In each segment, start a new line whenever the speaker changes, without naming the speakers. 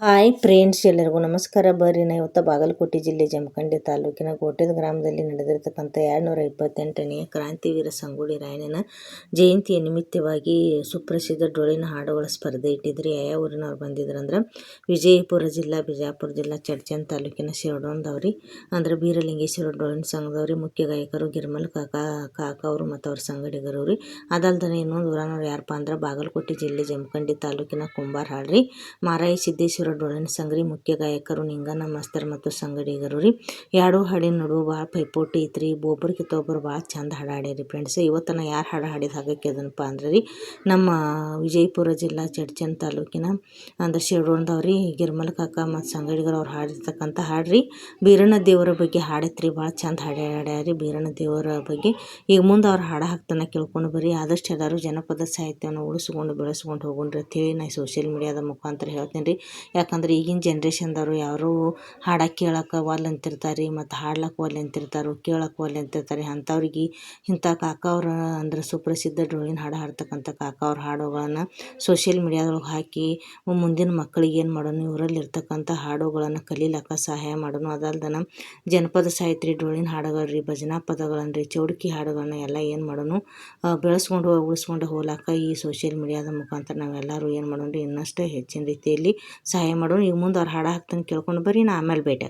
Hi friends, ಎಲ್ಲರಿಗೂ ನಮಸ್ಕಾರ. ಬರ್ರಿ ನಾ ಇವತ್ತು ಬಾಗಲಕೋಟೆ ಜಿಲ್ಲೆ ಜಮಖಂಡಿ ತಾಲೂಕಿನ ಗೋಟೆದ ಗ್ರಾಮದಲ್ಲಿ ನಡೆದಿರತಕ್ಕಂಥ 228ನೇ ಕ್ರಾಂತಿವೀರ ಸಂಗೊಳ್ಳಿ ರಾಯಣ್ಣನ ಜಯಂತಿಯ ನಿಮಿತ್ತವಾಗಿ ಸುಪ್ರಸಿದ್ಧ ಡೊಳ್ಳಿನ ಹಾಡುಗಳ ಸ್ಪರ್ಧೆ ಇಟ್ಟಿದ್ರಿ. ಯಾವ ಊರಿನವ್ರು ಬಂದಿದ್ರಂದ್ರೆ ವಿಜಯಪುರ ಜಿಲ್ಲಾ, ಬಿಜಾಪುರ ಜಿಲ್ಲಾ, ಚಡ್ಚನ್ ತಾಲೂಕಿನ ಶಿರಡೋಣದವ್ರಿ. ಅಂದ್ರೆ ಬೀರಲಿಂಗೇಶ್ವರ ಡೊಳ್ಳಿನ ಸಂಘದವ್ರಿ. ಮುಖ್ಯ ಗಾಯಕರು ಗಿರ್ಮಲ್ ಕಾಕ ಅವರು ಮತ್ತು ಅವ್ರ ಸಂಗಡಿಗರು ರೀ. ಅದಲ್ದನೆ ಇನ್ನೊಂದು ಊರನವ್ರು ಯಾರಪ್ಪ ಅಂದ್ರೆ ಬಾಗಲಕೋಟೆ ಜಿಲ್ಲೆ ಜಮಖಂಡಿ ತಾಲೂಕಿನ ಕುಂಬಾರ ಹಾಡ್ರಿ. ಮಾರಾಯಿ ಸಿದ್ದೇಶ್ವರ ಡೊಳ್ಳಿನ ಸಂಘರಿ. ಮುಖ್ಯ ಗಾಯಕರು ನಿಂಗಣ್ಣ ಮಾಸ್ತರ್ ಮತ್ತು ಸಂಗಡಿಗರು ರೀ. ಎರಡು ಹಾಡಿನ ನಡುವೆ ಭಾಳ ಪೈಪೋಟಿ ಐತ್ರಿ. ಒಬ್ಬರಿಗಿಂತ ಒಬ್ಬರು ಭಾಳ ಚಂದ ಹಾಡು ಹಾಡ್ಯಾರಿ ಫ್ರೆಂಡ್ಸ್. ಇವತ್ತನ ಯಾರು ಹಾಡು ಹಾಡಿದ ಹಾಗಕ್ಕೆ ಅದನಪ್ಪ ಅಂದ್ರೆ ರೀ, ನಮ್ಮ ವಿಜಯಪುರ ಜಿಲ್ಲಾ ಚಡ್ಚನ್ ತಾಲೂಕಿನ ಅಂದ್ರೆ ಶಿರಡೋಣದವ್ರಿ ಗಿರ್ಮಲ್ ಕಾಕ ಮತ್ತು ಸಂಗಡಿಗರು ಅವ್ರು ಹಾಡಿರ್ತಕ್ಕಂಥ ಹಾಡ್ರಿ. ಬೀರಣ್ಣ ದೇವರ ಬಗ್ಗೆ ಹಾಡೈತ್ರಿ. ಭಾಳ ಚಂದ ಹಾಡ್ಯಾರಿ ಬೀರಣ್ಣ ದೇವರ ಬಗ್ಗೆ. ಈಗ ಮುಂದೆ ಅವ್ರು ಹಾಡು ಹಾಕ್ತಾನೆ ಕೇಳ್ಕೊಂಡು ಬರ್ರಿ. ಆದಷ್ಟು ಎಲ್ಲರೂ ಜನಪದ ಸಾಹಿತ್ಯವನ್ನು ಉಳಿಸ್ಕೊಂಡು ಬೆಳೆಸ್ಕೊಂಡು ಹೋಗೋಣ್ರಿ ಅಂತೇಳಿ ನಾ ಸೋಷಿಯಲ್ ಮೀಡಿಯಾದ ಮುಖಾಂತರ ಹೇಳ್ತೀನಿ ರೀ. ಯಾಕಂದ್ರೆ ಈಗಿನ ಜನ್ರೇಷನ್ದವರು ಯಾರು ಹಾಡಕ್ಕೆ ಕೇಳಕ್ಕೆ ಒಲ್ಲೆ ಅಂತಿರ್ತಾರೆ ರೀ, ಮತ್ತು ಹಾಡ್ಲಕ್ಕೆ ಒಲ್ಲೆ ಅಂತಿರ್ತಾರೆ, ಕೇಳಕ್ಕೆ ಒಲ್ಲೆ ಅಂತಿರ್ತಾರೆ. ಅಂಥವ್ರಿಗೆ ಇಂಥ ಕಾಕ ಅವ್ರ ಅಂದ್ರೆ ಸುಪ್ರಸಿದ್ಧ ಡೊಳ್ಳಿನ ಹಾಡು ಹಾಡ್ತಕ್ಕಂಥ ಕಾಕ ಅವ್ರ ಹಾಡುಗಳನ್ನು ಸೋಷಿಯಲ್ ಮೀಡಿಯಾದೊಳಗೆ ಹಾಕಿ ಮುಂದಿನ ಮಕ್ಕಳಿಗೆ ಏನು ಮಾಡೋಣ, ಇವರಲ್ಲಿರ್ತಕ್ಕಂಥ ಹಾಡುಗಳನ್ನು ಕಲೀಲಕ್ಕ ಸಹಾಯ ಮಾಡೋಣ. ಅದಲ್ದನ ಜನಪದ ಸಾಹಿತ್ಯ ಡೊಳ್ಳಿನ ಹಾಡುಗಳು ರೀ, ಭಜನಾ ಪದಗಳನ್ನು ರೀ, ಚೌಡ್ಕಿ ಹಾಡುಗಳನ್ನ ಎಲ್ಲ ಏನು ಮಾಡೋಣ ಬೆಳೆಸ್ಕೊಂಡು ಉಳಿಸ್ಕೊಂಡು ಹೋಗ್ಲಾಕ ಈ ಸೋಷಿಯಲ್ ಮೀಡಿಯಾದ ಮುಖಾಂತರ ನಾವೆಲ್ಲರೂ ಏನು ಮಾಡೋಣ ರೀ, ಇನ್ನಷ್ಟು ಹೆಚ್ಚಿನ ರೀತಿಯಲ್ಲಿ ಸಹಾಯ ಮಾಡೋಣ. ಈಗ ಮುಂದೆ ಅವ್ರು ಹಾಡು ಹಾಕ್ತಾನೆ ಕೇಳ್ಕೊಂಡು ಬರ್ರಿ. ನಾ ಆಮೇಲೆ ಭೇಟಿ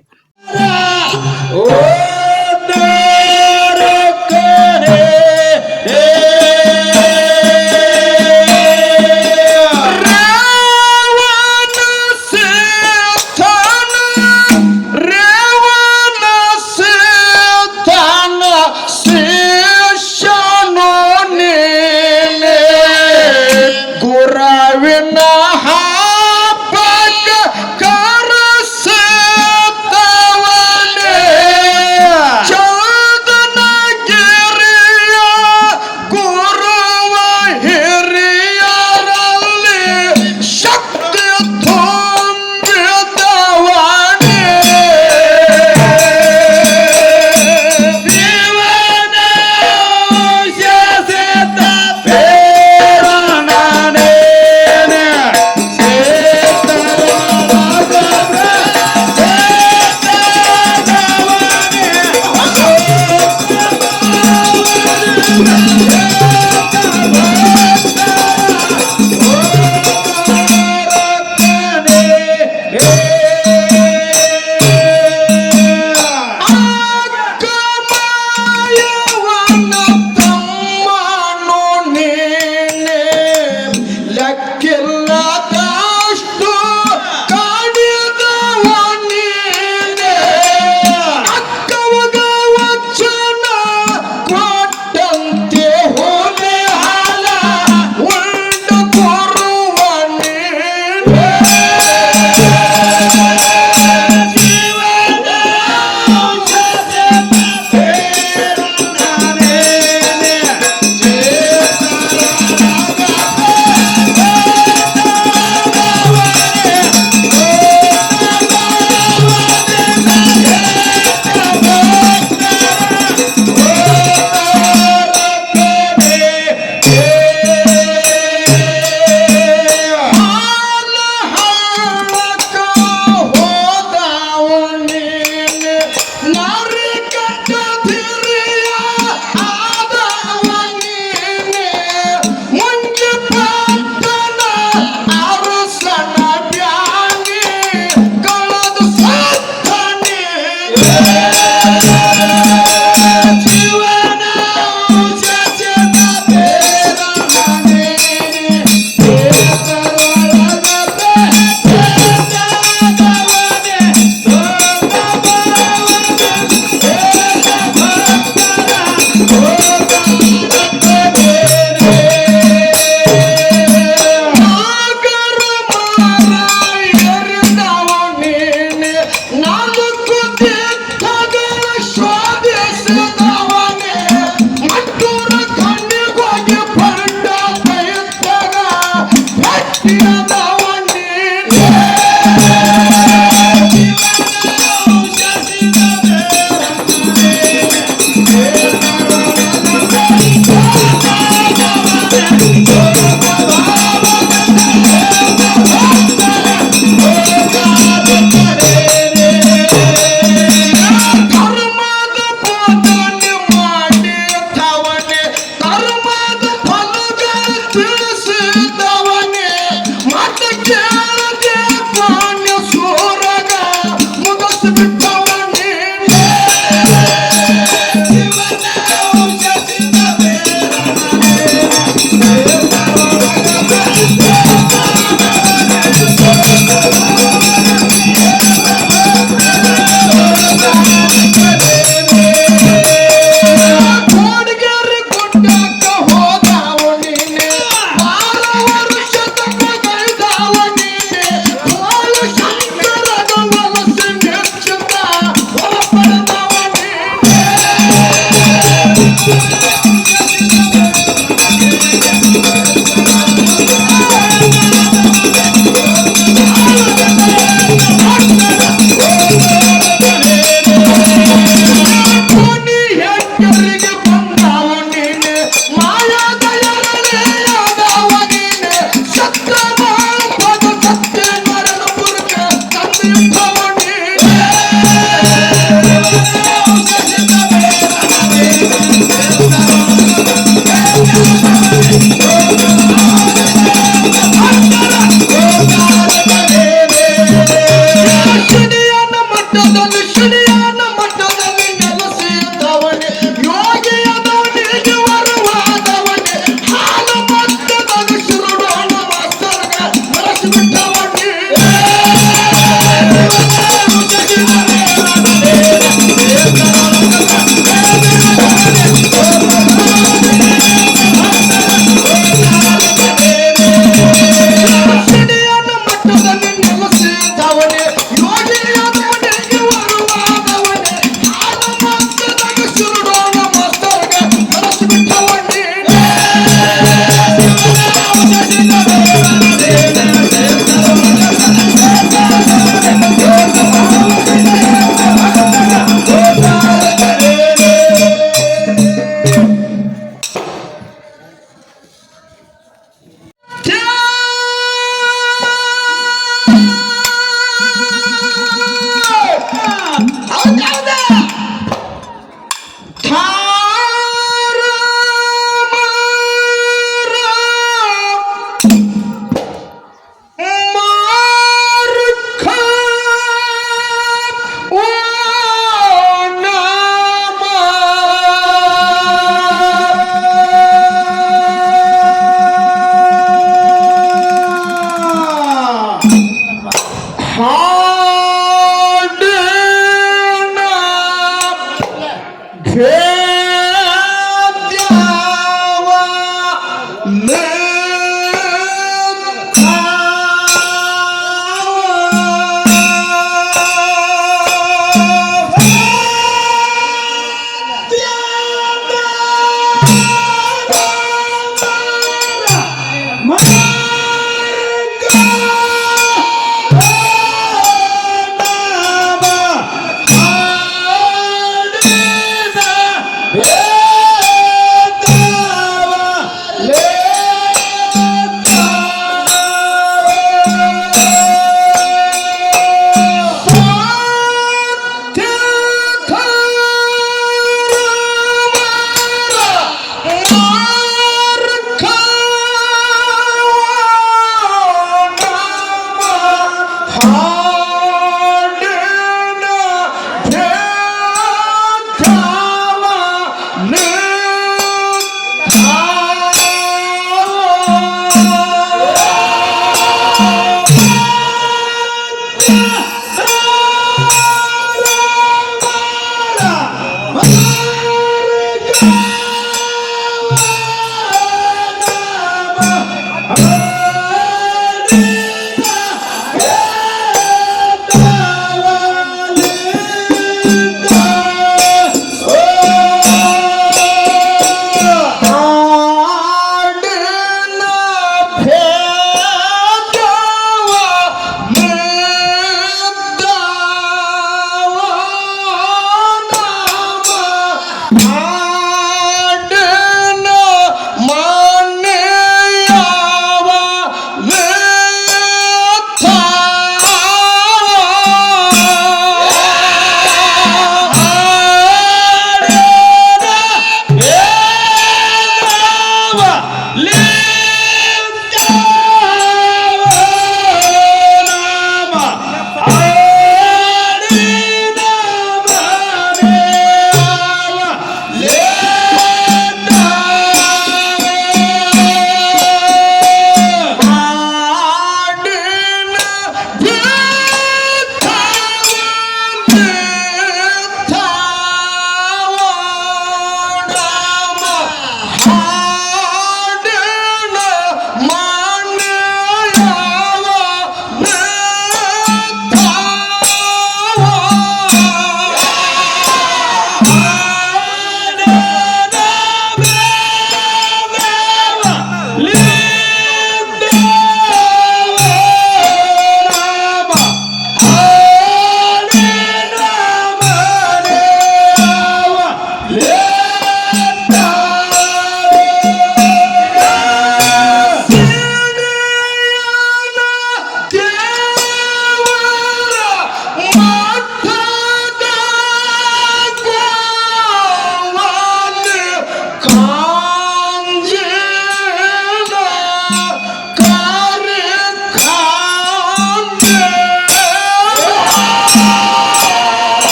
ಹೌದೌದ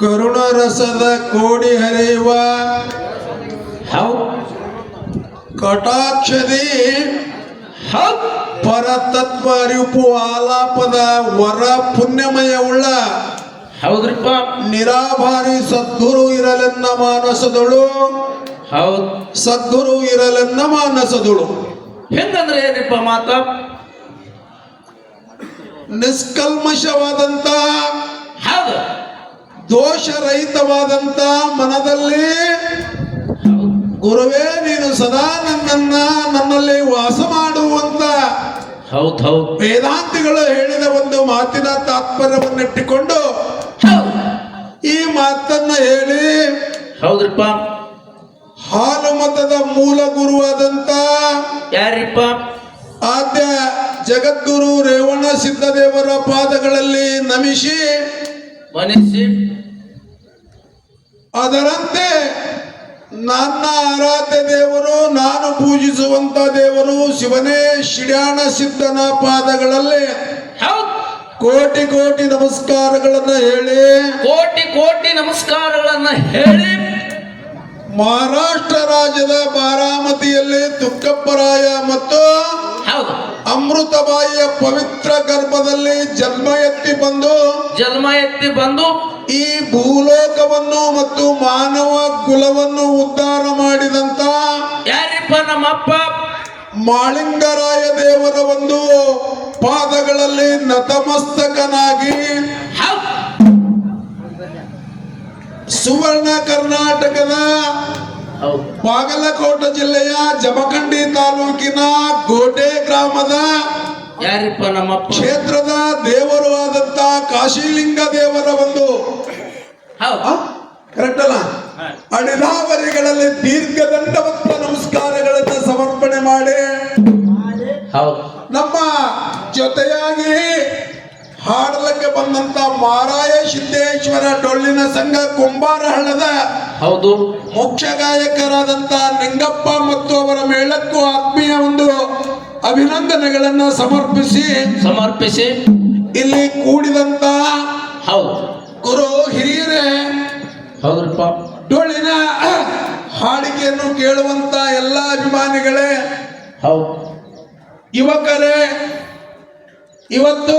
ಕರುಣರಸದ ಕೋಡಿ ಹರಿಯುವ ಕಟಾಕ್ಷದಿ ಪರತತ್ವ ಅರಿವು ಆಲಾಪದ ವರ ಪುಣ್ಯಮಯವುಳ್ಳ
ಹೌದ್ರಿಪ್ಪ
ನಿರಾಭಾರಿ ಸದ್ಗುರು ಇರಲೆನ್ನ ಮಾನಸದಳು
ಹೌದ್
ಸದ್ಗುರು ಇರಲೆನ್ನ ಮಾನಸದಳು
ಹೆಂಗಂದ್ರೆ ಏನ್ರಿಪ್ಪ ಮಾತ
ನಿಷ್ಕಲ್ಮಶವಾದಂತ
ಹೌದು
ದೋಷರಹಿತವಾದಂತ ಮನದಲ್ಲಿ ಗುರುವೇ ನೀನು ಸದಾ ನನ್ನಲ್ಲಿ ವಾಸ ಮಾಡುವಂತ
ಹೌದ್ ಹೌದ್
ವೇದಾಂತಿಗಳು ಹೇಳಿದ ಒಂದು ಮಾತಿನ ತಾತ್ಪರ್ಯವನ್ನಿಟ್ಟುಕೊಂಡು ಈ ಮಾತನ್ನ ಹೇಳಿ
ಹೌದ್ರಿಪ್ಪ
ಹಾಲು ಮತದ ಮೂಲ ಗುರುವಾದಂತ
ಯಾರಿಪ್ಪ
ಆದ್ಯ ಜಗದ್ಗುರು ರೇವಣ ಸಿದ್ಧದೇವರ ಪಾದಗಳಲ್ಲಿ ನಮಿಸಿ
ಮನಿಸಿ
ಅದರಂತೆ ನನ್ನ ಆರಾಧ್ಯ ದೇವರು ನಾನು ಪೂಜಿಸುವಂತ ದೇವರು ಶಿವನೇ ಶಿಡ್ಯಾಣ ಸಿದ್ಧನ ಪಾದಗಳಲ್ಲಿ
ಹೌದ್
ಕೋಟಿ ಕೋಟಿ ನಮಸ್ಕಾರಗಳನ್ನ ಹೇಳಿ
ಕೋಟಿ ಕೋಟಿ ನಮಸ್ಕಾರಗಳನ್ನ ಹೇಳಿ
ಮಹಾರಾಷ್ಟ್ರ ರಾಜ್ಯದ ಬಾರಾಮತಿಯಲ್ಲಿ ತುಕ್ಕಪ್ಪರಾಯ ಮತ್ತು
ಹೌದು
ಅಮೃತಬಾಯಿಯ ಪವಿತ್ರ ಗರ್ಭದಲ್ಲಿ ಜನ್ಮ ಎತ್ತಿ ಬಂದು ಈ ಭೂಲೋಕವನ್ನು ಮತ್ತು ಮಾನವ ಕುಲವನ್ನು ಉದ್ಧಾರ ಮಾಡಿದಂತ
ಯಾರಿಪ್ಪ ನಮ್ಮಪ್ಪ
ಮಾಳಿಂಗರಾಯ ದೇವರ ಒಂದು ಪಾದಗಳಲ್ಲಿ ನತಮಸ್ತಕನಾಗಿ
ಹೌದ್
ಸುವರ್ಣ ಕರ್ನಾಟಕದ
ಹೌದ್
ಬಾಗಲಕೋಟೆ ಜಿಲ್ಲೆಯ ಜಮಖಂಡಿ ತಾಲೂಕಿನ ಗೋಟೆ ಗ್ರಾಮದ
ಯಾರಿಪ್ಪ ನಮ್ಮಪ್ಪ
ಕ್ಷೇತ್ರದ ದೇವರು ಆದಂತ ಕಾಶಿಲಿಂಗ ದೇವರ ಒಂದು
ಹೌದ್
ಕರೆಕ್ಟ್ ಅಲ್ಲ ಅಡಿದಾವರಿಗಳಲ್ಲಿ ದೀರ್ಘದಂಡವಂತ ನಮಸ್ಕಾರಗಳನ್ನು ಸಮರ್ಪಣೆ ಮಾಡಿ
ಹೌದ್
ನಮ್ಮ ಜೊತೆಯಾಗಿ ಹಾಡಲಿಕ್ಕೆ ಬಂದಂತ ಮಾರಾಯ ಸಿದ್ದೇಶ್ವರ ಡೊಳ್ಳಿನ ಸಂಘ ಕುಂಬಾರಹಳ್ಳದ
ಹೌದು
ಮುಖ್ಯ ಗಾಯಕರಾದಂತ ನಿಂಗಪ್ಪ ಮತ್ತು ಅವರ ಮೇಳಕ್ಕೂ ಆತ್ಮೀಯ ಒಂದು ಅಭಿನಂದನೆಗಳನ್ನ ಸಮರ್ಪಿಸಿ ಇಲ್ಲಿ ಕೂಡಿದಂತ
ಹೌದ್
ಗುರು ಹಿರಿಯರೇ
ಹೌದ್ರಿಪ್ಪ
ಡೊಳ್ಳಿನ ಹಾಡಿಕೆಯನ್ನು ಕೇಳುವಂತ ಎಲ್ಲ ಅಭಿಮಾನಿಗಳೇ
ಹೌದ್
ಯುವಕರೇ ಇವತ್ತು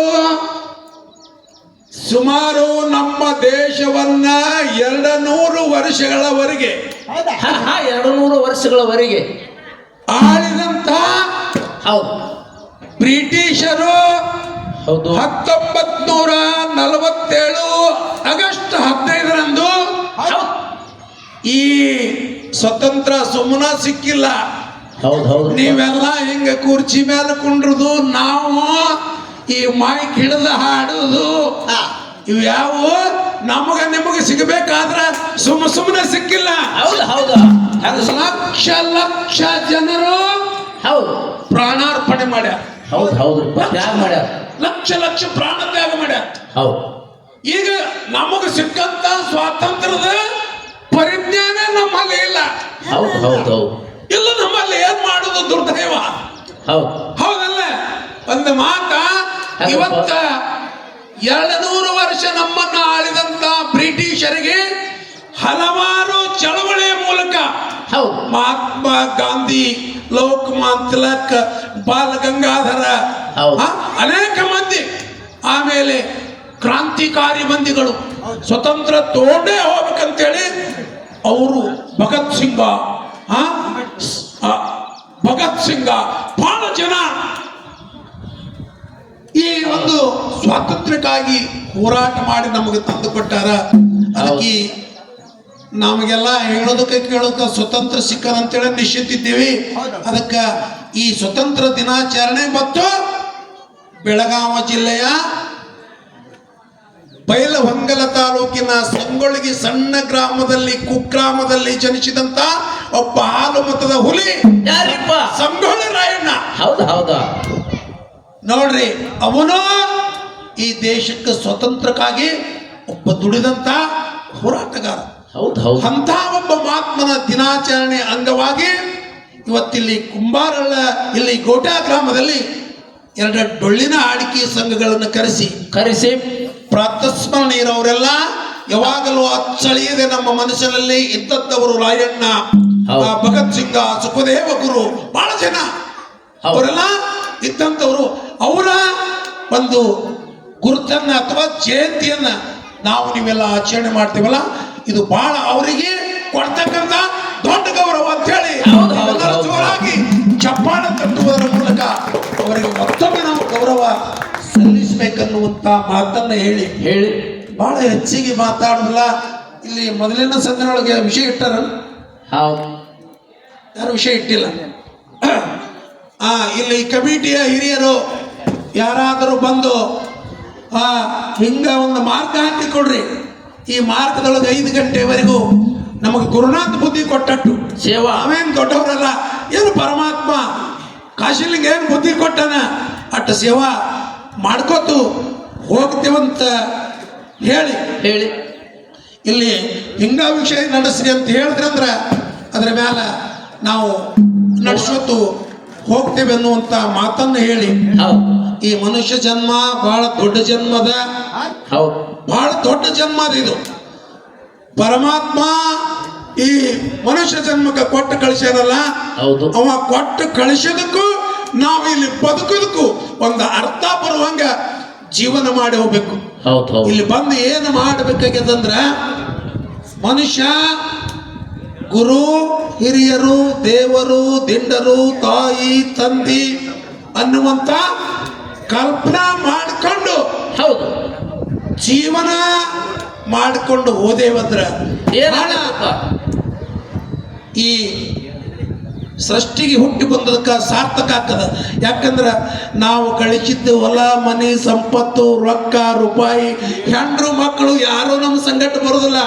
ಸುಮಾರು ನಮ್ಮ ದೇಶವನ್ನ 200 ವರ್ಷಗಳವರೆಗೆ
200 ವರ್ಷಗಳವರೆಗೆ
ಆಳಿದಂತ
ಹೌದು
ಬ್ರಿಟಿಷರು
ಹೌದು
1947 ಆಗಸ್ಟ್ 15ರಂದು ಈ ಸ್ವತಂತ್ರ ಸುಮ್ಮನ ಸಿಕ್ಕಿಲ್ಲ.
ಹೌದು ಹೌದು
ನೀವೆಲ್ಲ ಹಿಂಗ ಕುರ್ಚಿ ಮೇಲೆ ಕುಂಡ್ರದು, ನಾವು ಈ ಮೈಕ್ ಹಿಡಿದು ಹಾಡುದು, ಇವ್ಯಾವು ನಿಮಗೆ ಸಿಗಬೇಕಾದ್ರ ಸುಮ್ಮನೆ ಸಿಕ್ಕಿಲ್ಲ.
ಹೌದು ಹೌದು
ಲಕ್ಷ ಲಕ್ಷ ಜನರು
ಹೌದು
ಪ್ರಾಣಾರ್ಪಣೆ ಮಾಡ್ಯಾರ.
ಹೌದು ಹೌದು ತ್ಯಾಗ ಮಾಡ್ಯಾರ.
ಲಕ್ಷ ಲಕ್ಷ ಪ್ರಾಣ ತ್ಯಾಗ ಮಾಡ್ಯಾರ.
ಹೌದು
ಈಗ ನಮಗ ಸಿಕ್ಕಂತ ಸ್ವಾತಂತ್ರ್ಯದ ಪರಿಜ್ಞಾನ ನಮ್ಮಲ್ಲಿ ಇಲ್ಲ.
ಹೌದು ಹೌದು ಹೌದು
ಇಲ್ಲ, ನಮ್ಮಲ್ಲಿ ಏನ್ ಮಾಡುದು ದುರ್ದೈವ.
ಹೌದು
ಹೌದಲ್ಲ? ಒಂದು ಮಾತ, ಇವತ್ತ 200 ವರ್ಷ ನಮ್ಮನ್ನ ಆಳಿದಂತ ಬ್ರಿಟಿಷರಿಗೆ ಹಲವಾರು ಚಳವಳಿಯ ಮೂಲಕ
ಹೌದು
ಮಹಾತ್ಮ ಗಾಂಧಿ, ಲೋಕಮಾನ್ಯ ತಿಲಕ್, ಬಾಲ ಗಂಗಾಧರ,
ಹೌದು.
ಅನೇಕ ಮಂದಿ, ಆಮೇಲೆ ಕ್ರಾಂತಿಕಾರಿ ಮಂದಿಗಳು ಸ್ವತಂತ್ರ ತಗೊಂಡೇ ಹೋಗ್ಬೇಕಂತೇಳಿ ಅವರು ಭಗತ್ ಸಿಂಗ ಬಹಳ ಜನ ಈ ಒಂದು ಸ್ವಾತಂತ್ರ್ಯಕ್ಕಾಗಿ ಹೋರಾಟ ಮಾಡಿ ನಮಗೆ ತಂದು ಕೊಟ್ಟಾರ. ಅದಕ್ಕೆ ನಮಗೆಲ್ಲ ಹೇಳೋದಕ್ಕೆ ಕೇಳೋದಕ್ಕೆ ಸ್ವತಂತ್ರ ಸಿಕ್ಕದಂತೇಳಿ ನಿಶ್ಚಿತಿದ್ದೀವಿ. ಅದಕ್ಕೆ ಈ ಸ್ವತಂತ್ರ ದಿನಾಚರಣೆ ಮತ್ತು ಬೆಳಗಾವಿ ಜಿಲ್ಲೆಯ ಬೈಲಹೊಂಗಲ ತಾಲೂಕಿನ ಸಂಗೊಳ್ಗಿ ಸಣ್ಣ ಗ್ರಾಮದಲ್ಲಿ ಕುಗ್ರಾಮದಲ್ಲಿ ಜನಿಸಿದಂತ ಒಬ್ಬ ಹಾಲು ಮತದ ಹುಲಿ
ಯಾರಿಪ್ಪ?
ಸಂಗೊಳ್ಳಿ ರಾಯಣ್ಣ.
ಹೌದು ಹೌದಾ
ನೋಡ್ರಿ, ಅವನು ಈ ದೇಶಕ್ಕೆ ಸ್ವತಂತ್ರಕ್ಕಾಗಿ ಒಬ್ಬ ದುಡಿದಂತ ಹೋರಾಟಗಾರ.
ಹೌದು ಹೌದು
ಅಂತ ಒಬ್ಬ ಮಹಾತ್ಮನ ದಿನಾಚರಣೆ ಅಂಗವಾಗಿ ಇವತ್ತಿಲ್ಲಿ ಕುಂಬಾರಳ್ಳ ಇಲ್ಲಿ ಗೋಟಾ ಗ್ರಾಮದಲ್ಲಿ 2 ಡೊಳ್ಳಿನ ಆಡಿಕೆ ಸಂಘಗಳನ್ನು ಕರೆಸಿ ಪ್ರಾತಸ್ಮರಣೀಯರವರೆಲ್ಲ ಯಾವಾಗಲೂ ಅಚ್ಚಳಿಯದೆ ನಮ್ಮ ಮನಸ್ಸಿನಲ್ಲಿ ಇದ್ದದ್ದವರು ರಾಯಣ್ಣ, ಭಗತ್ ಸಿಂಗ, ಸುಖದೇವ ಗುರು, ಬಹಳ ಜನ ಅವರೆಲ್ಲ ಇದ್ದಂಥವರು. ಅವರ ಒಂದು ಗುರುತನ್ನ ಅಥವಾ ಜಯಂತಿಯನ್ನ ನಾವು ನೀವೆಲ್ಲ ಆಚರಣೆ ಮಾಡ್ತೀವಲ್ಲ, ಇದು ಬಹಳ ಅವರಿಗೆ ಕೊಡ್ತಕ್ಕಂಥ ದೊಡ್ಡ ಗೌರವ ಅಂತ ಹೇಳಿ ಜೋರಾಗಿ ಚಪ್ಪಾಳೆ ತಟ್ಟುವುದರ ಮೂಲಕ ಅವರಿಗೆ ಮತ್ತೊಮ್ಮೆ ನಾವು ಗೌರವ ಸಲ್ಲಿಸಬೇಕನ್ನುವಂತ ಮಾತನ್ನ ಹೇಳಿ ಬಹಳ ಹೆಚ್ಚಿಗೆ ಮಾತಾಡೋದಿಲ್ಲ. ಇಲ್ಲಿ ಮೊದಲಿನ ಸಂದಿನೊಳಗೆ ವಿಷಯ ಇಟ್ಟಾರ, ಯಾರು ವಿಷಯ ಇಟ್ಟಿಲ್ಲ. ಇಲ್ಲಿ ಕಮಿಟಿಯ ಹಿರಿಯರು ಯಾರಾದರೂ ಬಂದು ಹಿಂಗ ಒಂದು ಮಾರ್ಗ ಹಾಕಿಕೊಡ್ರಿ, ಈ ಮಾರ್ಗದೊಳಗೆ 5 ಗಂಟೆವರೆಗೂ ನಮಗೆ ಗುರುನಾಥ ಬುದ್ಧಿ ಕೊಟ್ಟಟ್ಟು ಸೇವಾ, ಅವೇನು ದೊಡ್ಡವರಲ್ಲ, ಏನು ಪರಮಾತ್ಮ ಕಾಶಿಲಿಂಗ ಏನು ಬುದ್ಧಿ ಕೊಟ್ಟನ ಅಟ್ಟು ಸೇವಾ ಮಾಡ್ಕೋತು ಹೋಗ್ತೇವಂತ ಹೇಳಿ ಇಲ್ಲಿ ಹಿಂಗ ವಿಷಯ ನಡೆಸ್ರಿ ಅಂತ ಹೇಳಿದ್ರಂದ್ರೆ ಅದ್ರ ಮ್ಯಾಲ ನಾವು ನಡೆಸೋತು ಹೋಗ್ತೇವೆ ಅನ್ನುವಂತ ಮಾತನ್ನು ಹೇಳಿ, ಈ ಮನುಷ್ಯ ಜನ್ಮ ಬಹಳ ದೊಡ್ಡ ಜನ್ಮದ, ಬಹಳ ದೊಡ್ಡ ಜನ್ಮ ಇದು. ಪರಮಾತ್ಮ ಈ ಮನುಷ್ಯ ಜನ್ಮಕ್ಕೆ ಕೊಟ್ಟು ಕಳಿಸ್ಯಾರಲ್ಲ, ಅವ ಕೊಟ್ಟು ಕಳಿಸೋದಕ್ಕೂ ನಾವು ಇಲ್ಲಿ ಬದುಕೋದಕ್ಕೂ ಒಂದು ಅರ್ಥ ಬರುವಂಗ ಜೀವನ ಮಾಡಿ ಹೋಗ್ಬೇಕು. ಇಲ್ಲಿ ಬಂದು ಏನು ಮಾಡಬೇಕಾಗ್ಯದಂದ್ರ, ಮನುಷ್ಯ ಗುರು ಹಿರಿಯರು, ದೇವರು, ದಿಂಡರು, ತಾಯಿ, ತಂದಿ ಅನ್ನುವಂತ ಕಲ್ಪನಾ ಮಾಡಿಕೊಂಡು ಜೀವನ ಮಾಡಿಕೊಂಡು ಹೋದೇವಂದ್ರ ಈ ಸೃಷ್ಟಿಗೆ ಹುಟ್ಟಿ ಬಂದದಕ್ಕೆ ಸಾರ್ಥಕ ಆಗ್ತದ. ಯಾಕಂದ್ರೆ ನಾವು ಗಳಿಸಿದ್ದು ಹೊಲ ಮನೆ ಸಂಪತ್ತು ರೊಕ್ಕ ರೂಪಾಯಿ ಹೆಂಡ್ರು ಮಕ್ಕಳು ಯಾರು ನಮ್ಮ ಸಂಗಟ ಬರೋದಿಲ್ಲ.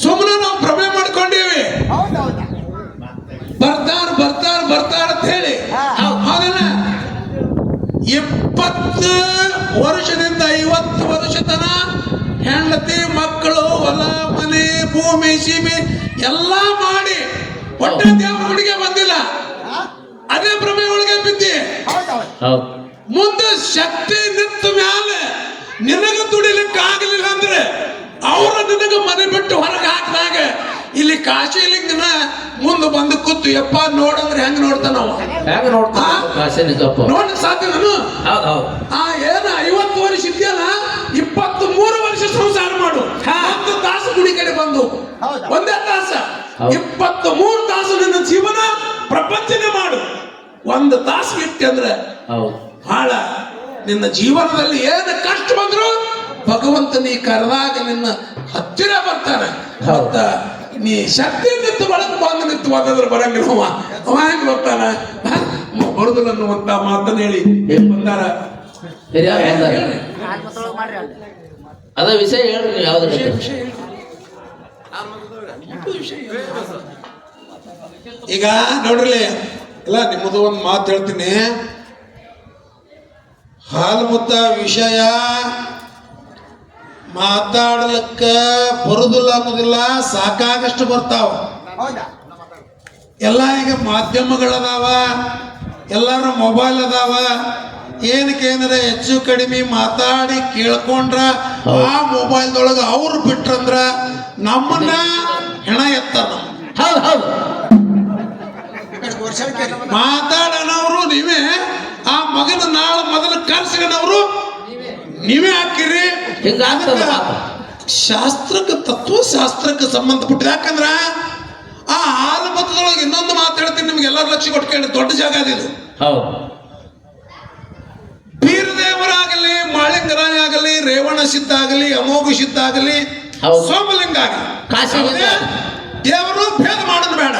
ಸುಮ್ಮನೆ ನಾವು ಭ್ರಮೆ ಮಾಡ್ಕೊಂಡೀವಿ, ಬರ್ತಾರ ಅಂತ ಹೇಳಿ. ಹೌದಲ್ಲ, 20 ವರ್ಷದಿಂದ 50 ವರ್ಷ ತನ ಹೆಂಡತಿ ಮಕ್ಕಳು ಹೊಲ ಮನೆ ಭೂಮಿ ಸೀಮೆ ಎಲ್ಲ ಮಾಡಿ ಒಟ್ಟೆ ದೇವ್ರ ಹುಡುಗೆ ಬಂದಿಲ್ಲ, ಅದೇ ಭ್ರಮೆ ಒಳಗೆ ಬಿದ್ದಿ. ಮುಂದೆ ಶಕ್ತಿ ನಿಂತ ಮ್ಯಾಲೆ ನಿನಗ ದುಡಿಲಿಕ್ಕೆ ಆಗಲಿಲ್ಲ ಅಂದ್ರೆ ಅವರ ನಿನಗ ಮನೆ ಬಿಟ್ಟು ಹೊರಗೆ ಹಾಕಿದಾಗ ಇಲ್ಲಿ ಕಾಶಿಲಿಂಗನ ಮುಂದೆ ಬಂದು ಕೂತು ಯಪ್ಪ ನೋಡಂದ್ರೆ ಹೆಂಗ್ ನೋಡ್ತಾನ ನೋಡಕ್ ಸಾಧ್ಯ ನಾನು? ಏನ 50 ವರ್ಷ ಇದೆಯಲ್ಲ, 23 ವರ್ಷ ಸಂಸಾರ ಮಾಡು, 1 ತಾಸು ಗುಡಿ ಕಡೆ ಬಂದು ಒಂದೇ ತಾಸ 23 ತಾಸು ನಿನ್ನ ಜೀವನ ಪ್ರಪಂಚನೇ ಮಾಡು. 1 ತಾಸು ಇಟ್ಟೆ ಅಂದ್ರೆ ಬಹಳ ನಿನ್ನ ಜೀವನದಲ್ಲಿ ಏನು ಕಷ್ಟ ಬಂದ್ರು ಭಗವಂತ ನೀ ಕರೆದಾಗ ನಿನ್ನ ಹತ್ತಿರ ಬರ್ತಾನೆ. ಮತ್ತ ನೀ ಶಕ್ತಿ ನಿಂತು ಒಳಗೆ ಬಂದು ನಿಂತು ಓದಿದ್ರೆ ಬರಂಗಿಲ್ಲ ಅವ ಹೆಂಗ್ ಬರ್ತಾನ? ಬರುದಿಲ್ಲ ಅನ್ನುವಂತ ಮಾತನ್ನ ಹೇಳಿ ಬಂದಾರ.
ಅದ ವಿಷಯ ಹೇಳ್ರಿ ನೀವು ಯಾವ್ದು
ಈಗ ನೋಡ್ರಿ ಇಲ್ಲ ನಿಮ್ಮದು ಒಂದು ಮಾತು ಹೇಳ್ತೀನಿ. ಹಾಲ್ಮುತ್ತ ವಿಷಯ ಮಾತಾಡ್ಲಿಕ್ಕ ಬರುದಿಲ್ಲ ಅನ್ನೋದಿಲ್ಲ, ಸಾಕಾಗಷ್ಟು ಬರ್ತಾವ. ಎಲ್ಲ ಈಗ ಮಾಧ್ಯಮಗಳದಾವ, ಎಲ್ಲಾರು ಮೊಬೈಲ್ ಅದಾವ. ಏನಕ್ಕೆ ಏನಾರ ಹೆಚ್ಚು ಕಡಿಮೆ ಮಾತಾಡಿ ಕೇಳ್ಕೊಂಡ್ರ ಆ ಮೊಬೈಲ್ದೊಳಗ ಅವ್ರು ಬಿಟ್ರಂದ್ರ ನಮ್ಮನ್ನ ಹೆಣ ಎತ್ತಾರ.
ಹೌದು ಹೌದು
ಮಾತಾಡೋನವ್ರು ನೀವೇ, ಆ ಮಗನ ನಾಳೆ ಮೊದಲು ಕರ್ಸಿಗನವರು ನೀವೇ ಹಾಕಿರಿ.
ಹಿಂಗಾಗ್ತದ
ಶಾಸ್ತ್ರಕ್ಕೆ ತತ್ವಶಾಸ್ತ್ರಕ್ಕೆ ಸಂಬಂಧಪಟ್ಟ. ಯಾಕಂದ್ರ ಆ ಹಾಲು ಮತದೊಳಗೆ ಇನ್ನೊಂದು ಮಾತು ಹೇಳ್ತೀನಿ ನಿಮ್ಗೆ, ಎಲ್ಲರೂ ಲಕ್ಷ ಕೊಟ್ಟು ಕೇಳಿ. ದೊಡ್ಡ ಜಾಗ ಅದಿದು.
ಹೌದು.
ಬೀರದೇವರಾಗಲಿ, ಮಾಳಿಂಗರಾಯ ಆಗಲಿ, ರೇವಣ ಸಿದ್ಧ ಆಗಲಿ, ಅಮೋಘ ಸಿದ್ಧ ಆಗಲಿ, ಸೋಮಲಿಂಗ ಆಗಲಿ, ದೇವರು ಭೇದ ಮಾಡೋದು ಬೇಡ.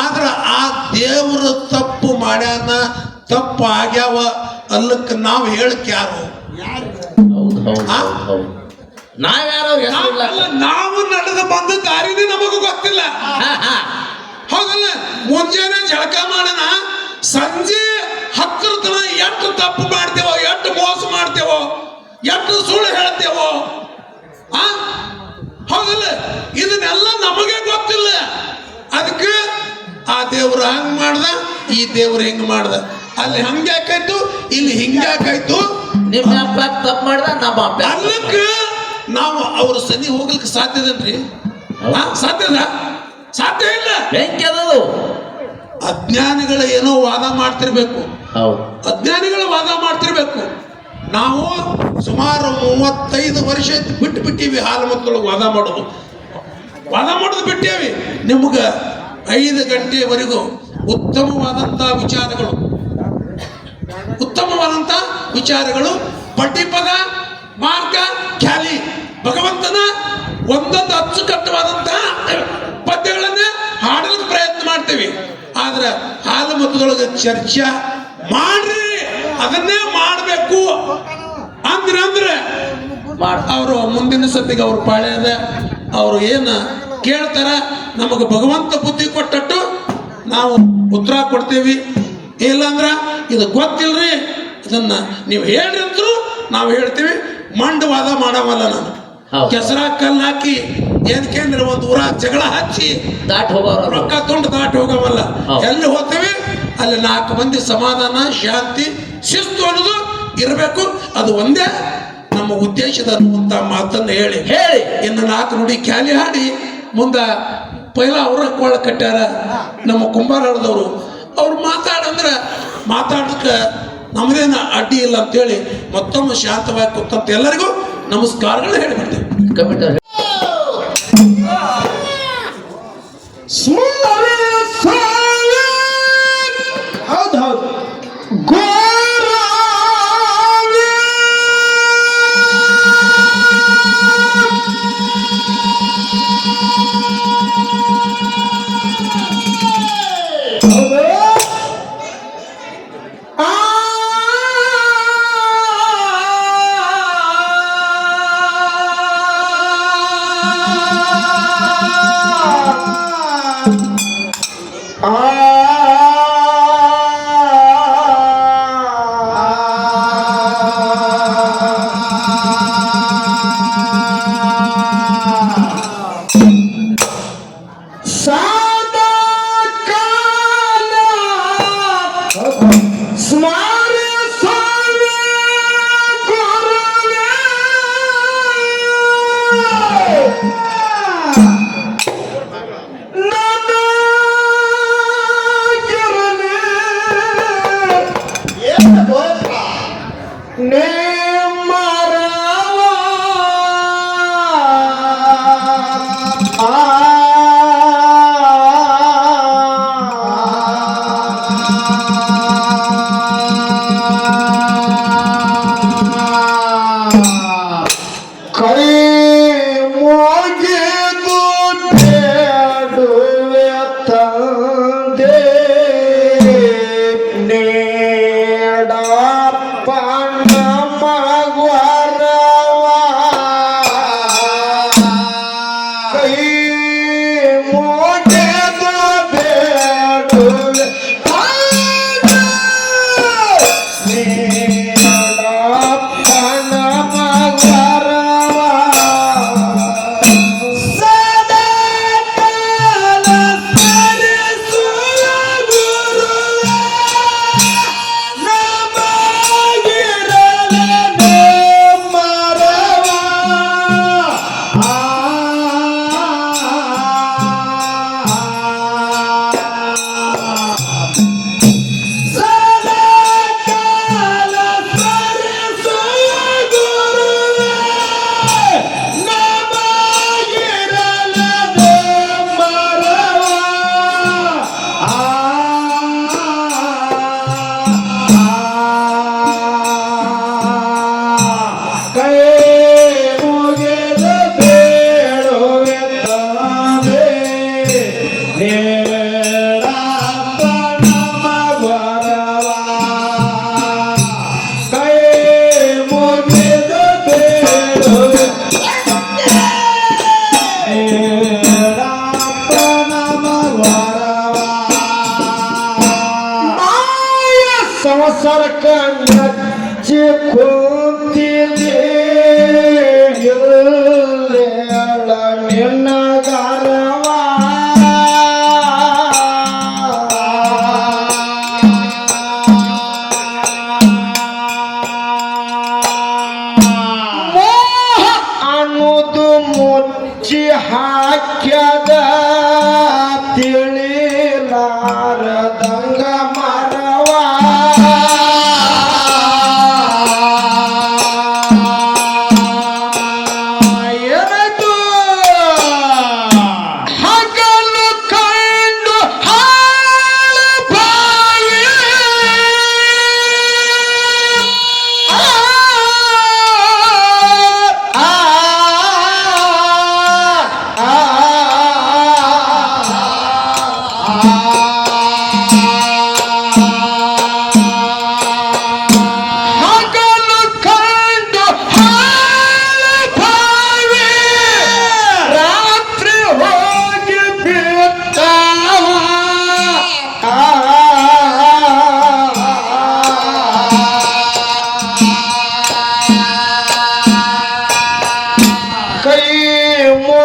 ಆದ್ರ ಆ ದೇವರು ತಪ್ಪು ಮಾಡ್ಯಾನ, ತಪ್ಪು ಆಗ್ಯಾವ ಅಲ್ಲಕ್ಕೆ ನಾವು ಹೇಳಕ್ ಯಾರು? ನಾವು ನಡೆದು ಬಂದ ದಾರಿನೇ ನಮಗೂ ಗೊತ್ತಿಲ್ಲ. ಹೌದಲ್ಲ? ಮುಂಜಾನೆ ಜಳಕ ಮಾಡೋಣ, ಸಂಜೆ 10 ತನ ಎಷ್ಟು ತಪ್ಪು ಮಾಡ್ತೇವೋ, ಎಷ್ಟು ಮೋಸ ಮಾಡ್ತೇವೋ, ಎಷ್ಟು ಸುಳ್ಳು ಹೇಳ್ತೇವೋ. ಹೌದಲ್ಲ? ಇದನ್ನೆಲ್ಲ ನಮಗೆ ಗೊತ್ತಿಲ್ಲ. ಅದಕ್ಕೆ ಆ ದೇವ್ರು ಹಂಗ್ ಮಾಡ್ದ, ಈ ದೇವ್ರು ಹಿಂಗ್ ಮಾಡ್ದ. ಅಲ್ಲಿ ಹಂಗ್ಯಾಕಾಯ್ತು, ಇಲ್ಲಿ ಹಿಂಗ್ಯಾಕಾಯ್ತು.
ನಿಮ್ಮ ತಪ್ಪು ಮಾಡ್ದ, ನಮ್ಮ
ಅಲ್ಲಕ್ಕೆ ನಾವು ಅವ್ರ ಸನಿ ಹೋಗ್ಲಿಕ್ಕೆ ಸಾಧ್ಯದನ್ರಿ? ಸಾಧ್ಯ ಇಲ್ಲ.
ಬೆಂಕಿಯದು
ಅಜ್ಞಾನಿಗಳ ಏನೋ ವಾದ ಮಾಡ್ತಿರ್ಬೇಕು, ಅಜ್ಞಾನಿಗಳು ವಾದ ಮಾಡ್ತಿರ್ಬೇಕು. ನಾವು ಸುಮಾರು 35 ವರ್ಷ ಬಿಟ್ಟು ಬಿಟ್ಟಿವಿ ಹಾಲು ಮತ್ತೊಳಗೆ ವಾದ ಮಾಡೋದು ಬಿಟ್ಟೇವಿ. ನಿಮ್ಗ 5 ಗಂಟೆವರೆಗೂ ಉತ್ತಮವಾದಂತ ವಿಚಾರಗಳು ಪಟ್ಟಿಪದ, ಮಾರ್ಗ, ಖ್ಯಾಲಿ, ಭಗವಂತನ ಒಂದೊಂದು ಅಚ್ಚುಕಟ್ಟವಾದಂತಹ ಪದ್ಯಗಳನ್ನ ಹಾಡಲಿಕ್ಕೆ ಪ್ರಯತ್ನ ಮಾಡ್ತೇವೆ. ಆದ್ರೆ ಹಾಲು ಮತದೊಳಗೆ ಚರ್ಚೆ ಮಾಡ್ರಿ, ಅದನ್ನೇ ಮಾಡಬೇಕು ಅಂದ್ರೆ ಅವರು ಮುಂದಿನ ಸತಿಗೆ ಅವ್ರ ಪಾಳ್ಯದ ಅವರು ಏನು ಕೇಳ್ತಾರ, ನಮಗೆ ಭಗವಂತ ಬುದ್ಧಿ ಕೊಟ್ಟಟ್ಟು ನಾವು ಉತ್ತರ ಕೊಡ್ತೇವಿ. ಇಲ್ಲಾಂದ್ರ ಇದು ಗೊತ್ತಿಲ್ರಿ, ಇದನ್ನ ನೀವು ಹೇಳ್ರಿ ಅಂದ್ರು ನಾವು ಹೇಳ್ತೀವಿ. ಮಂಡವಾದ ಮಾಡವಲ್ಲ ನಾನು. ಕೆಸರ ಕಲ್ಲು ಹಾಕಿ ಏನಕ್ಕೆ ಒಂದು ಊರ ಜಗಳ ಹಚ್ಚಿ ರೊಕ್ಕ ತೊಂಡು ದಾಟಿ ಹೋಗವಲ್ಲ. ಎಲ್ಲಿ ಹೋಗ್ತೇವೆ ಅಲ್ಲಿ 4 ಮಂದಿ ಸಮಾಧಾನ, ಶಾಂತಿ, ಶಿಸ್ತು ಅನ್ನೋದು ಇರಬೇಕು. ಅದು ಒಂದೇ ನಮ್ಮ ಉದ್ದೇಶದ ಅನ್ನುವಂತ ಮಾತನ್ನ ಹೇಳಿ ಇನ್ನು 4 ನುಡಿ ಖ್ಯಾಲಿ ಹಾಡಿ ಮುಂದ ಪೈಲ ಅವ್ರ ಕೊಳ್ಳ ಕಟ್ಟ್ಯಾರ ನಮ್ಮ ಕುಂಬಾರದವರು. ಅವ್ರು ಮಾತಾಡಕ್ಕೆ ನಮ್ದೇನ ಅಡ್ಡಿ ಇಲ್ಲ ಅಂತೇಳಿ ಮತ್ತೊಮ್ಮೆ ಶಾಂತವಾಗಿ ಕೂತಂತ ಎಲ್ಲರಿಗೂ ನಮಸ್ಕಾರಗಳು ಹೇಳಿಬಿಡ್ತೇವೆ.
ಹೌದು ಹೌದು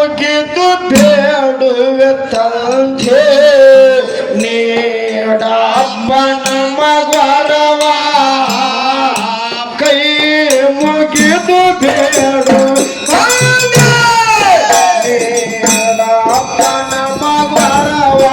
ಮುಗಿದು ಬೇಡುವೆ ತಂದೆ ನೀಡಪ್ಪನ ಮಗರವ ಕೈ ಮುಗಿದು ಬೇಡು ತಂದೆ ನೀಡಪ್ಪನ ಮಗರವ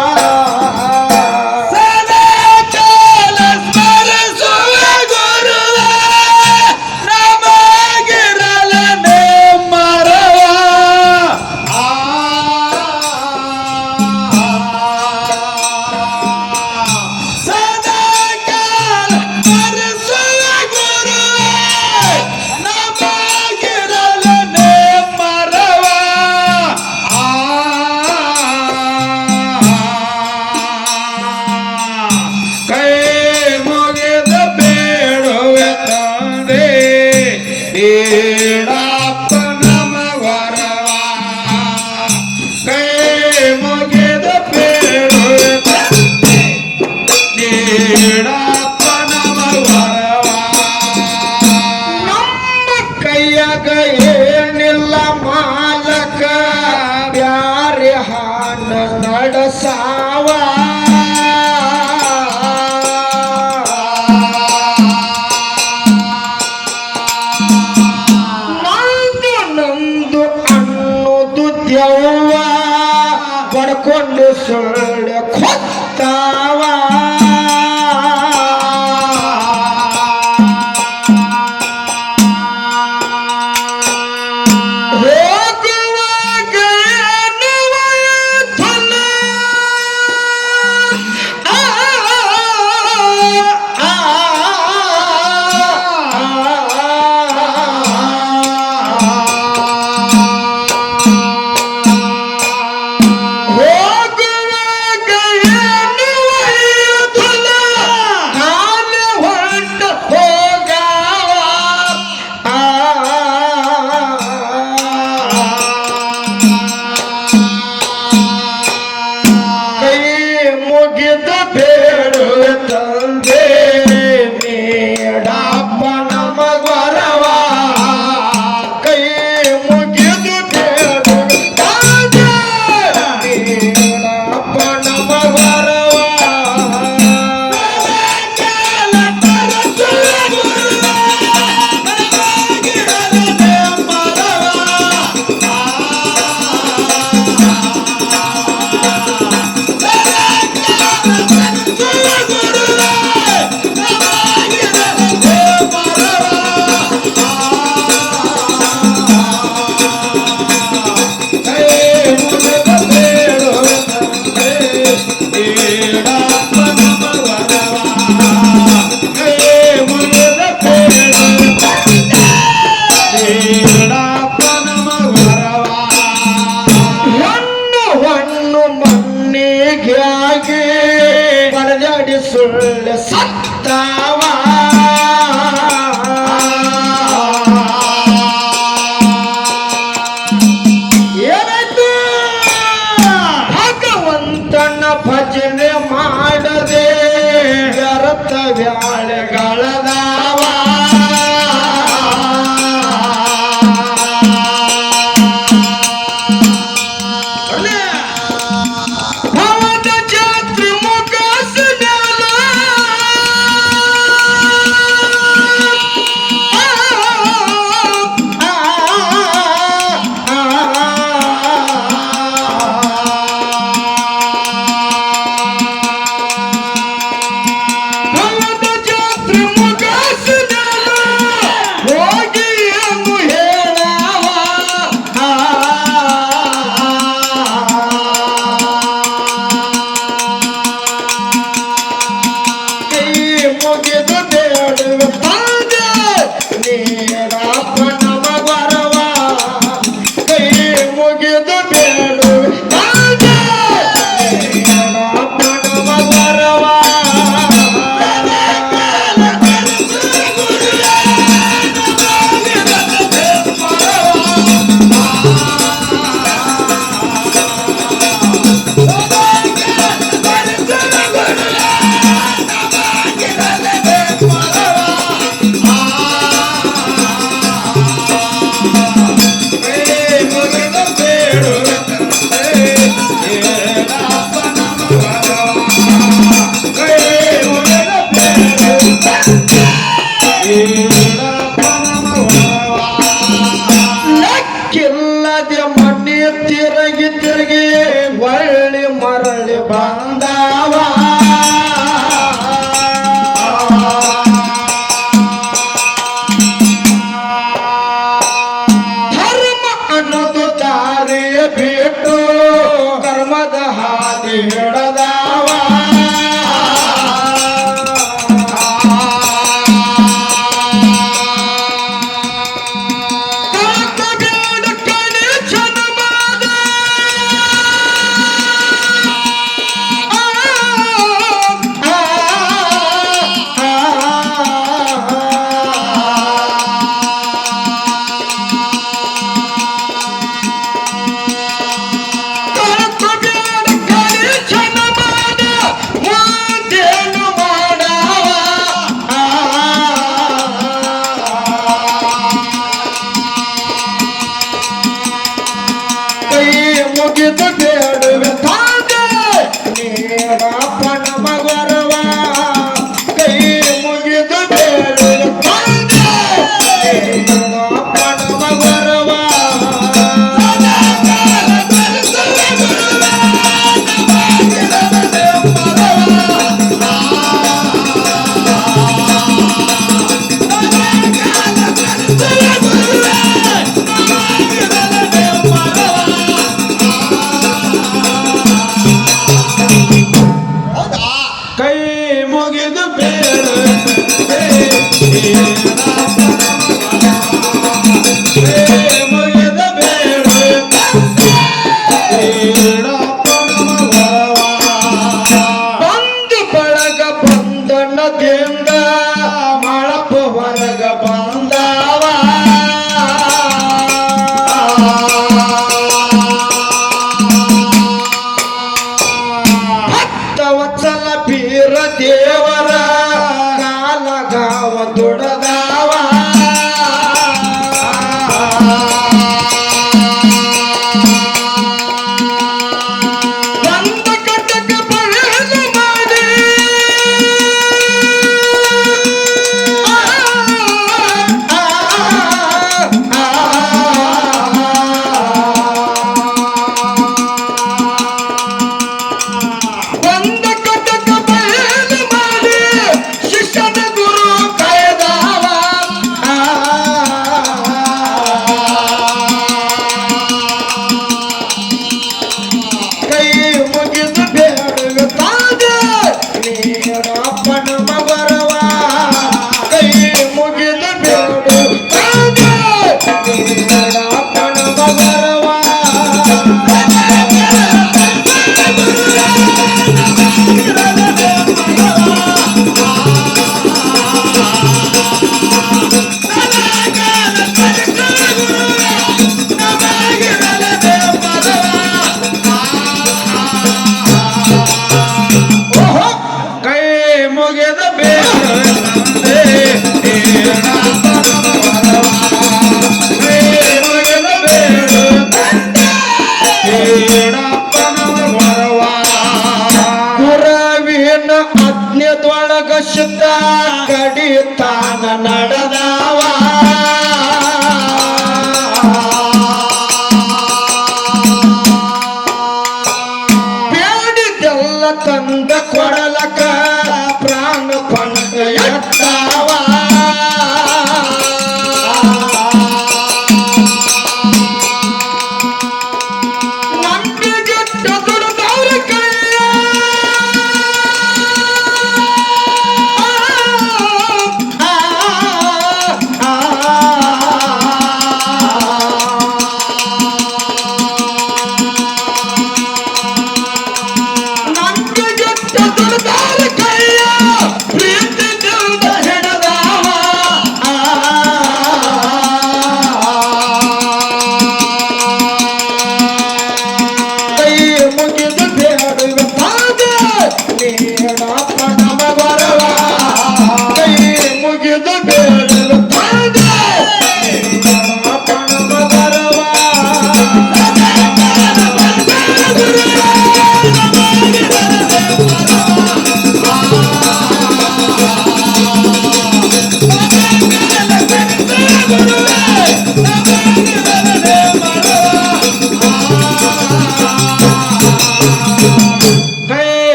ಏನಿಲ್ಲ ಮಾಲಕ ಬ್ಯಾರೆ ಹಾನ ನಡೆಸಾವ ನಂದು ಅನ್ನೋದು ದೆವ್ವ ಬಡ್ಕೊಂಡು ಸುಳ್ಳು ಕೊತ್ತಾವ ತಿರುಗಿ ತಿರುಗಿ ಒಳ್ಳಿ ಮರಳಿ ಬಂದಾವ ಧರ್ಮ ಅನ್ನೋದು ದಾರಿಯ ಬಿಟ್ಟು ಕರ್ಮದ ಹಾದಿ ಹಿಡದಾವ ಮುಗಿದು ಬೇಡುವೆ ತಾಂದೆ ನೀರಪ್ಪನ ಮಗರವ ಕೈ ಮುಗಿದು ಬೇಡುವೆ ತಾಂದೆ ನೀರಪ್ಪನ ಮಗರವ ಕೈ ಮುಗಿದು ಬೇಡುವೆ ಮುಗಿದು ಬೇಡುವೆ ಬಂದು ಬಳಗ ಬಂದಣ್ಣದಿಂದ ಮಾಡಪ್ಪ ಹೊರಗ ಬಂದವ ವತ್ಸಲ ಬೀರ ದೇವರ ಕಾಲಗಾವ ದುಡದಾವ ಬಂದ ಕಟಕ ಬಯಲು ಮಾಡಿ ಬಂದ ಕಟಕ ಬಯಲು ಮಾಡಿ ಶಿಷ್ಯನ ಗುರು ಕಾಯ್ದಾವ ಕೈ ಮುಗಿದು ಬೇಡುವೆ ತಾಂದೆ ನೀರಪ್ಪನ ಮಗರವ ಕೈ ಮುಗಿದು ಬೇಡುವೆ ತಾಂದೆ ನೀರಪ್ಪನ ಮಗರವ ಓಹೋ ಕೈ ಮುಗಿದ ಬೇಡುವೆ ತಂದೆ ನೀರಪ್ಪನ ಮಗರವ ಕೈ ಮುಗಿದ ಬೇಡುವೆ ತಂದೆ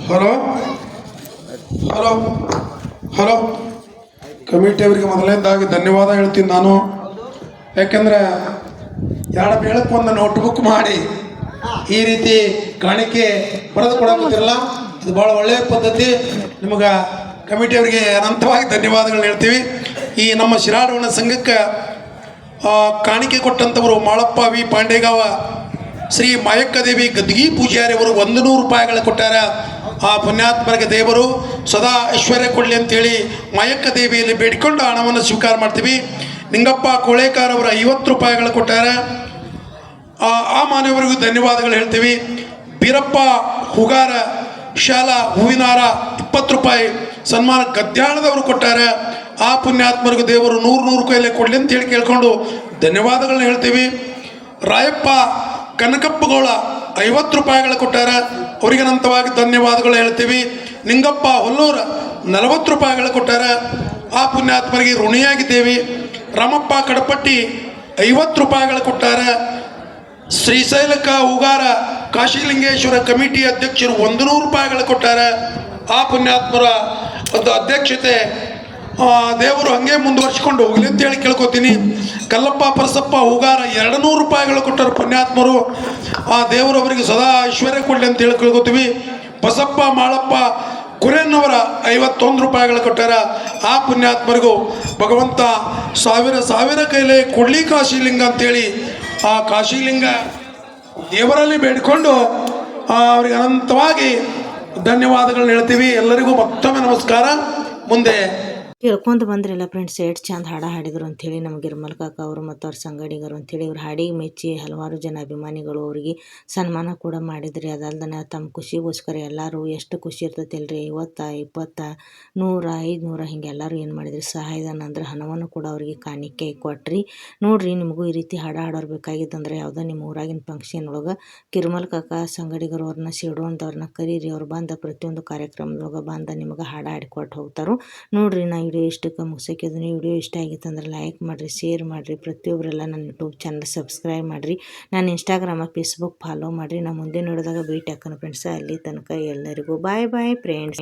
ಹಲೋ ಹಲೋ ಹಲೋ ಕಮಿಟಿಯವರಿಗೆ ಮೊದಲನೇದಾಗಿ ಧನ್ಯವಾದ ಹೇಳ್ತೀನಿ ನಾನು. ಯಾಕೆಂದ್ರೆ ಎರಡು ಮೇಳಕ್ಕೆ ಒಂದು ನೋಟ್ಬುಕ್ ಮಾಡಿ ಈ ರೀತಿ ಕಾಣಿಕೆ ಬರೆದು ಕೊಡೋದಿರಲ್ಲ, ಇದು ಭಾಳ ಒಳ್ಳೆಯ ಪದ್ಧತಿ. ನಿಮಗೆ ಕಮಿಟಿಯವರಿಗೆ ಅನಂತವಾಗಿ ಧನ್ಯವಾದಗಳನ್ನ ಹೇಳ್ತೀವಿ. ಈ ನಮ್ಮ ಶಿರಾಡೋಣ ಸಂಘಕ್ಕೆ ಕಾಣಿಕೆ ಕೊಟ್ಟಂಥವರು ಮಾಳಪ್ಪ ವಿ ಪಾಂಡೇಗಾವ, ಶ್ರೀ ಮಾಯಕ್ಕ ದೇವಿ ಗದ್ಗಿ ಪೂಜಾರಿ ಅವರು 100 ರೂಪಾಯಿಗಳು ಕೊಟ್ಟಾರ. ಆ ಪುಣ್ಯಾತ್ಮರಿಗೆ ದೇವರು ಸದಾ ಐಶ್ವರ್ಯ ಕೊಡಲಿ ಅಂತೇಳಿ ಮಾಯಕ್ಕ ದೇವಿಯಲ್ಲಿ ಬೇಡಿಕೊಂಡು ಹಣವನ್ನು ಸ್ವೀಕಾರ ಮಾಡ್ತೀವಿ. ನಿಂಗಪ್ಪ ಕೋಳೇಕಾರ್ ಅವರು 50 ರೂಪಾಯಿಗಳು ಕೊಟ್ಟಾರ. ಆ ಮಾನವರಿಗೂ ಧನ್ಯವಾದಗಳು ಹೇಳ್ತೀವಿ. ಬೀರಪ್ಪ ಹುಗಾರ ಶಾಲಾ ಹೂವಿನಾರ 20 ರೂಪಾಯಿ ಸನ್ಮಾನ ಗದ್ಯಾಳದವರು ಕೊಟ್ಟಾರೆ. ಆ ಪುಣ್ಯಾತ್ಮರಿಗೂ ದೇವರು 100 ಕೈಲೇ ಕೊಡಲಿ ಅಂತ ಹೇಳಿ ಕೇಳ್ಕೊಂಡು ಧನ್ಯವಾದಗಳನ್ನ ಹೇಳ್ತೀವಿ. ರಾಯಪ್ಪ ಕನಕಪ್ಪಗೋಳ 50 ರೂಪಾಯಿಗಳು ಕೊಟ್ಟಾರೆ, ಅವರಿಗೆ ಅನಂತವಾಗಿ ಧನ್ಯವಾದಗಳು ಹೇಳ್ತೀವಿ. ನಿಂಗಪ್ಪ ಹೊಲ್ಲೂರು 40 ರೂಪಾಯಿಗಳು ಕೊಟ್ಟಾರೆ, ಆ ಪುಣ್ಯಾತ್ಮರಿಗೆ ಋಣಿಯಾಗಿದ್ದೇವೆ. ರಾಮಪ್ಪ ಕಡಪಟ್ಟಿ 50 ರೂಪಾಯಿಗಳು ಕೊಟ್ಟಾರೆ. ಶ್ರೀಶೈಲಕ ಉಗಾರ ಕಾಶಿಲಿಂಗೇಶ್ವರ ಕಮಿಟಿ ಅಧ್ಯಕ್ಷರು 100 ರೂಪಾಯಿಗಳು ಕೊಟ್ಟಾರೆ. ಆ ಪುಣ್ಯಾತ್ಮರ ಒಂದು ಅಧ್ಯಕ್ಷತೆ ದೇವರು ಹಂಗೆ ಮುಂದುವರ್ಸ್ಕೊಂಡು ಹೋಗಲಿ ಅಂತೇಳಿ ಕೇಳ್ಕೊತೀನಿ. ಕಲ್ಲಪ್ಪ ಪರಸಪ್ಪ ಹೂಗಾರ 200 ರೂಪಾಯಿಗಳು ಕೊಟ್ಟರು ಪುಣ್ಯಾತ್ಮರು. ಆ ದೇವರು ಅವರಿಗೆ ಸದಾ ಐಶ್ವರ್ಯ ಕೊಡಲಿ ಅಂತ ಹೇಳಿ ಕೇಳ್ಕೊತೀವಿ. ಬಸಪ್ಪ ಮಾಳಪ್ಪ ಕುರೇನ್ನವರ 51 ರೂಪಾಯಿಗಳು ಕೊಟ್ಟಾರ. ಆ ಪುಣ್ಯಾತ್ಮರಿಗೂ ಭಗವಂತ ಸಾವಿರ ಕೈಲೇ ಕೊಡ್ಲಿ ಕಾಶಿಲಿಂಗ ಅಂತೇಳಿ ಆ ಕಾಶಿಲಿಂಗ ದೇವರಲ್ಲಿ ಬೇಡಿಕೊಂಡು ಅವರಿಗೆ ಅನಂತವಾಗಿ ಧನ್ಯವಾದಗಳನ್ನ ಹೇಳ್ತೀವಿ. ಎಲ್ಲರಿಗೂ ಮತ್ತೊಮ್ಮೆ ನಮಸ್ಕಾರ. ಮುಂದೆ
ಕೇಳ್ಕೊಂಡು ಬಂದ್ರಲ್ಲ ಫ್ರೆಂಡ್ಸ್, ಎಷ್ಟು ಚಂದ ಹಾಡಿದ್ರು ಅಂಥೇಳಿ ನಮ್ಮ ಗಿರ್ಮಲ್ ಕಾಕ ಅವರು ಮತ್ತು ಅವ್ರ ಸಂಗಡಿಗರು ಅಂಥೇಳಿ ಇವ್ರ ಹಾಡಿಗೆ ಮೆಚ್ಚಿ ಹಲವಾರು ಜನ ಅಭಿಮಾನಿಗಳು ಅವರಿಗೆ ಸನ್ಮಾನ ಕೂಡ ಮಾಡಿದ್ರಿ. ಅದಲ್ದನ ತಮ್ಮ ಖುಷಿಗೋಸ್ಕರ ಎಲ್ಲರೂ ಎಷ್ಟು ಖುಷಿ ಇರ್ತೈತಿಲ್ರಿ, 50, 20, 100, 500 ಹಿಂಗೆ ಎಲ್ಲರೂ ಏನು ಮಾಡಿದ್ರಿ, ಸಹಾಯಧನ ಅಂದ್ರೆ ಹಣವನ್ನು ಕೂಡ ಅವರಿಗೆ ಕಾಣಿಕೆ ಕೊಟ್ರಿ. ನೋಡ್ರಿ, ನಿಮಗೂ ಈ ರೀತಿ ಹಾಡೋರು ಬೇಕಾಗಿತ್ತಂದ್ರೆ ಯಾವುದೋ ನಿಮ್ಮ ಊರಾಗಿನ ಫಂಕ್ಷನ್ ಒಳಗೆ ಗಿರ್ಮಲ್ ಕಾಕ ಸಂಗಡಿಗರು ಅವ್ರನ್ನ ಸಿಡೋಂಥವ್ರನ್ನ ಕರೀರಿ. ಅವ್ರು ಬಂದ ಪ್ರತಿಯೊಂದು ಕಾರ್ಯಕ್ರಮದೊಳಗೆ ಬಂದ ನಿಮಗೆ ಹಾಡಿಕೊಟ್ಟು ಹೋಗ್ತಾರೋ. ನೋಡ್ರಿ, ನಾ ವಿಡಿಯೋ ಇಷ್ಟಕ್ಕೆ ಮುಗಿಸೋಕಿದ್ದೀನಿ. ವಿಡಿಯೋ ಇಷ್ಟ ಆಗಿತ್ತು ಅಂದ್ರೆ ಲೈಕ್ ಮಾಡಿರಿ, ಶೇರ್ ಮಾಡಿರಿ. ಪ್ರತಿಯೊಬ್ಬರೆಲ್ಲ ನನ್ನ ಯೂಟ್ಯೂಬ್ ಚಾನಲ್ ಸಬ್ಸ್ಕ್ರೈಬ್ ಮಾಡಿರಿ. ನಾನು ಇನ್ಸ್ಟಾಗ್ರಾಮ ಫೇಸ್ಬುಕ್ ಫಾಲೋ ಮಾಡಿರಿ. ನಾನು ಮುಂದೆ ನೋಡಿದಾಗ ಭೇಟಿ ಹಾಕೋಣ ಫ್ರೆಂಡ್ಸ್. ಅಲ್ಲಿ ತನಕ ಎಲ್ಲರಿಗೂ ಬಾಯ್ ಬಾಯ್ ಫ್ರೆಂಡ್ಸ್.